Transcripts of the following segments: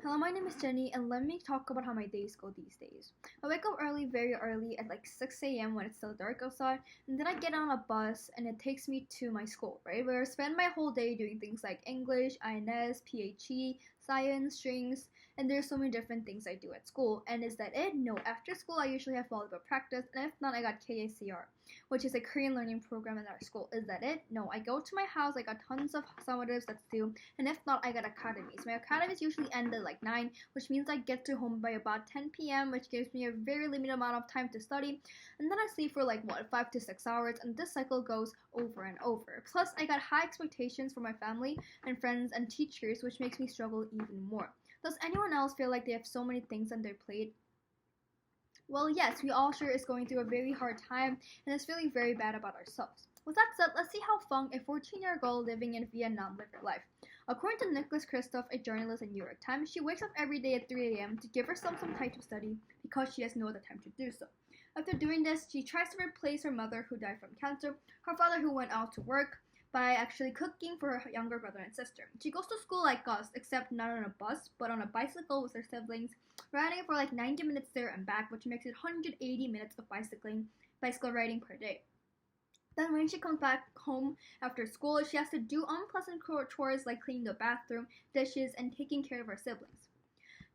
Hello, my name is Jaenney, and let me talk about how my days go these days. I wake up early, very early, at like 6 a.m. when it's still dark outside, and then I get on a bus and it takes me to my school, right? Where I spend my whole day doing things like English, INS, PHE, science, strings, and there's so many different things I do at school. And is that it? No. After school, I usually have volleyball practice, and if not, I got KACR, which is a Korean learning program in our school. Is that it? No. I go to my house, I got tons of summatives that's due, and if not, I got academies. My academies usually end at like 9, which means I get to home by about 10 p.m., which gives me a very limited amount of time to study, and then I sleep for like 5 to 6 hours, and this cycle goes over and over. Plus, I got high expectations for my family and friends and teachers, which makes me struggle even more. Does anyone else feel like they have so many things on their plate? Well, yes, we all sure is going through a very hard time and is feeling very bad about ourselves. With that said, let's see how Fung, a 14-year-old girl living in Vietnam, lived her life. According to Nicholas Kristof, a journalist in New York Times, she wakes up every day at 3 a.m. to give herself some time to study because she has no other time to do so. After doing this, she tries to replace her mother who died from cancer, her father who went out to work, by actually cooking for her younger brother and sister. She goes to school like us, except not on a bus, but on a bicycle with her siblings, riding for like 90 minutes there and back, which makes it 180 minutes of bicycle riding per day. Then when she comes back home after school, she has to do unpleasant chores like cleaning the bathroom, dishes, and taking care of her siblings.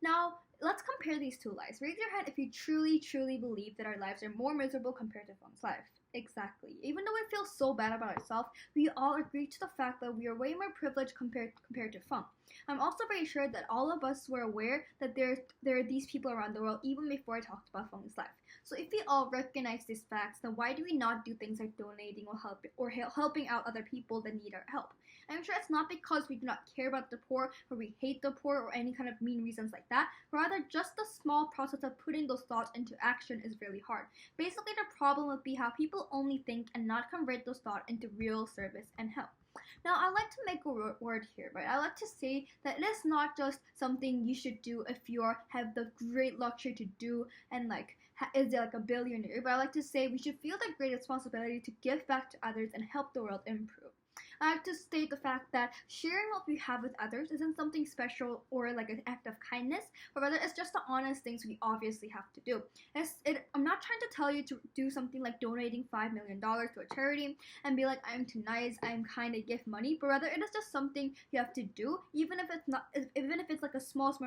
Now, let's compare these two lives. Raise your hand if you truly believe that our lives are more miserable compared to Fung's life. Exactly. Even though we feel so bad about ourselves, we all agree to the fact that we are way more privileged compared to Fung. I'm also very sure that all of us were aware that there are these people around the world even before I talked about Fung's life. So if we all recognize these facts, then why do we not do things like donating or helping out other people that need our help? I'm sure it's not because we do not care about the poor or we hate the poor or any kind of mean reasons like that. Rather, just the small process of putting those thoughts into action is really hard. Basically, the problem would be how people only think and not convert those thoughts into real service and help. Now, I like to make a word here, right? I like to say that it is not just something you should do if you have the great luxury to do and is like a billionaire. But I like to say we should feel the great responsibility to give back to others and help the world improve. I like to state the fact that sharing what we have with others isn't something special or like an act of kindness, but rather it's just the honest things we obviously have to do. I'm not trying to tell you to do something like donating $5 million to a charity and be like, I'm too nice, I'm kind of give money, but rather it is just something you have to do, even if it's like a small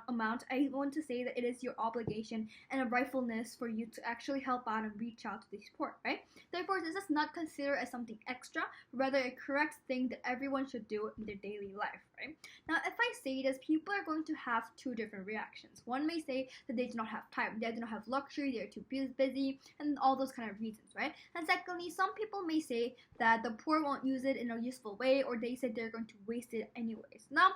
amount. I want to say that it is your obligation and a rightfulness for you to actually help out and reach out to these poor, right? Therefore, this is not considered as something extra, but rather a correct thing that everyone should do in their daily life, right? Now, if I say this, people are going to have two different reactions. One may say that they do not have time, they do not have luxury, they're too busy, and all those kind of reasons, right? And secondly, some people may say that the poor won't use it in a useful way, or they said they're going to waste it anyways. Now,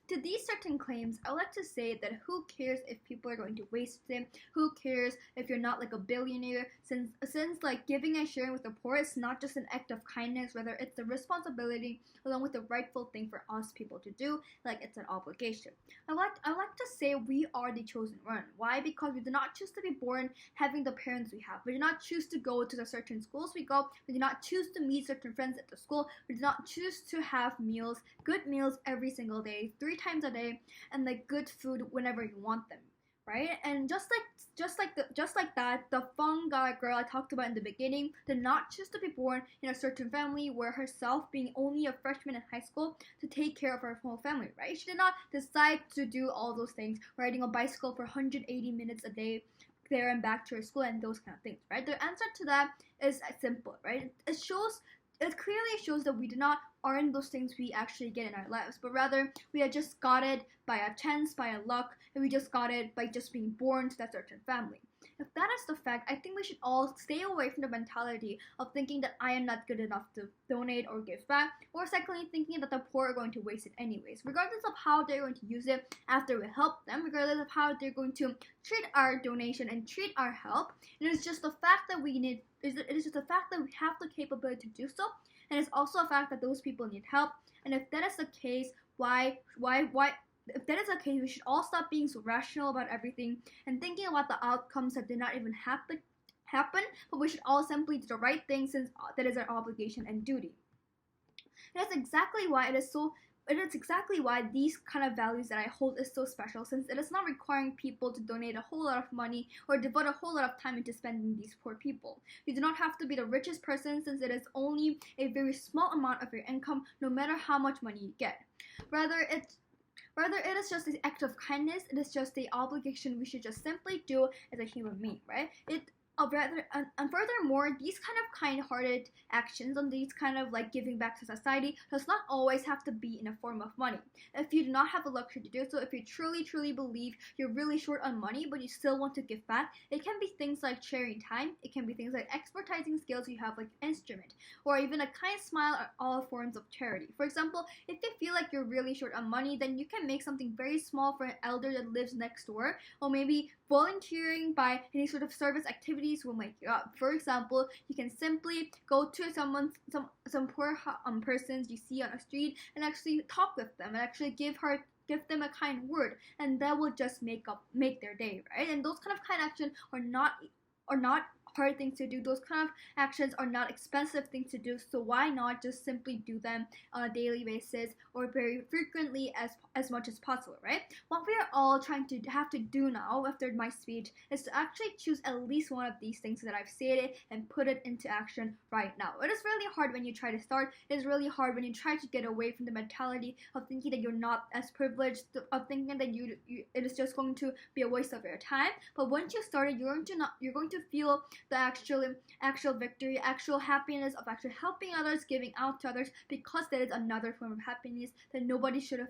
to these certain claims, I like to say that who cares if people are going to waste it? Who cares if you're not like a billionaire? Since like giving and sharing with the poor is not just an act of kindness, rather it's the responsibility along with the rightful thing for us people to do, like it's an obligation. I like to say we are the chosen one. Why? Because we did not choose to be born having the parents we have. We did not choose to go to the certain schools we go. We did not choose to meet certain friends at the school. We did not choose to have good meals every single day, 3 times a day, and like good food whenever you want them, right? And just like that, the Fung girl I talked about in the beginning did not choose to be born in a certain family where herself being only a freshman in high school to take care of her whole family, right? She did not decide to do all those things, riding a bicycle for 180 minutes a day there and back to her school and those kind of things, right? The answer to that is simple, right? It clearly shows that we do not earn those things we actually get in our lives, but rather we had just got it by a chance, by a luck, and we just got it by just being born to that certain family. If that is the fact, I think we should all stay away from the mentality of thinking that I am not good enough to donate or give back, or secondly, thinking that the poor are going to waste it anyways, regardless of how they're going to use it after we help them, regardless of how they're going to treat our donation and treat our help. It is just the fact that it is just the fact that we have the capability to do so, and it's also a fact that those people need help. And if that is the case, if that is the case, we should all stop being so rational about everything and thinking about the outcomes that did not even happen, but we should all simply do the right thing since that is our obligation and duty. And that's exactly why it is so it is exactly why these kind of values that I hold is so special, since it is not requiring people to donate a whole lot of money or devote a whole lot of time into spending these poor people. You do not have to be the richest person, since it is only a very small amount of your income, no matter how much money you get. Rather, it is just an act of kindness. It is just the obligation we should just simply do as a human being, right? And furthermore, these kind of kind-hearted actions and these kind of like giving back to society does not always have to be in a form of money. If you do not have the luxury to do so, if you truly believe you're really short on money but you still want to give back, it can be things like sharing time, it can be things like expertising skills you have like instrument, or even a kind smile are all forms of charity. For example, if you feel like you're really short on money, then you can make something very small for an elder that lives next door, or maybe volunteering by any sort of service activities will make you up. For example, you can simply go to some poor persons you see on the street and actually talk with them and actually give them a kind word, and that will just make their day, right? And those kind of kind actions are not hard things to do. Those kind of actions are not expensive things to do, so why not just simply do them on a daily basis or very frequently as much as possible, right? What we are all trying to have to do now after my speech is to actually choose at least one of these things that I've stated and put it into action right now. It is really hard when you try to start. It is really hard when you try to get away from the mentality of thinking that you're not as privileged, of thinking that it is just going to be a waste of your time. But once you started, you're going to feel the actual victory, actual happiness of actually helping others, giving out to others, because that is another form of happiness that nobody should have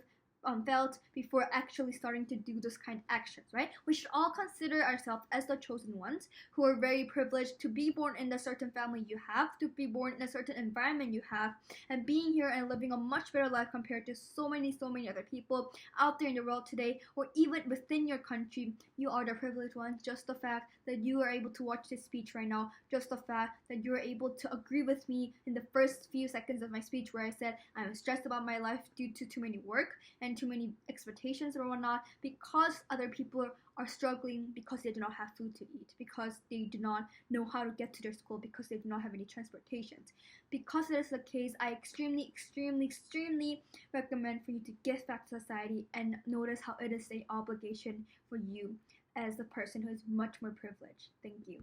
felt before actually starting to do those kind of actions, right? We should all consider ourselves as the chosen ones who are very privileged to be born in a certain family you have, to be born in a certain environment you have, and being here and living a much better life compared to so many other people out there in the world today, or even within your country. You are the privileged ones. Just the fact that you are able to watch this speech right now, just the fact that you are able to agree with me in the first few seconds of my speech where I said I'm stressed about my life due to too many work and too many expectations or whatnot, because other people are struggling because they do not have food to eat, because they do not know how to get to their school, because they do not have any transportations. Because that is the case, I extremely recommend for you to give back to society and notice how it is an obligation for you as a person who is much more privileged. Thank you.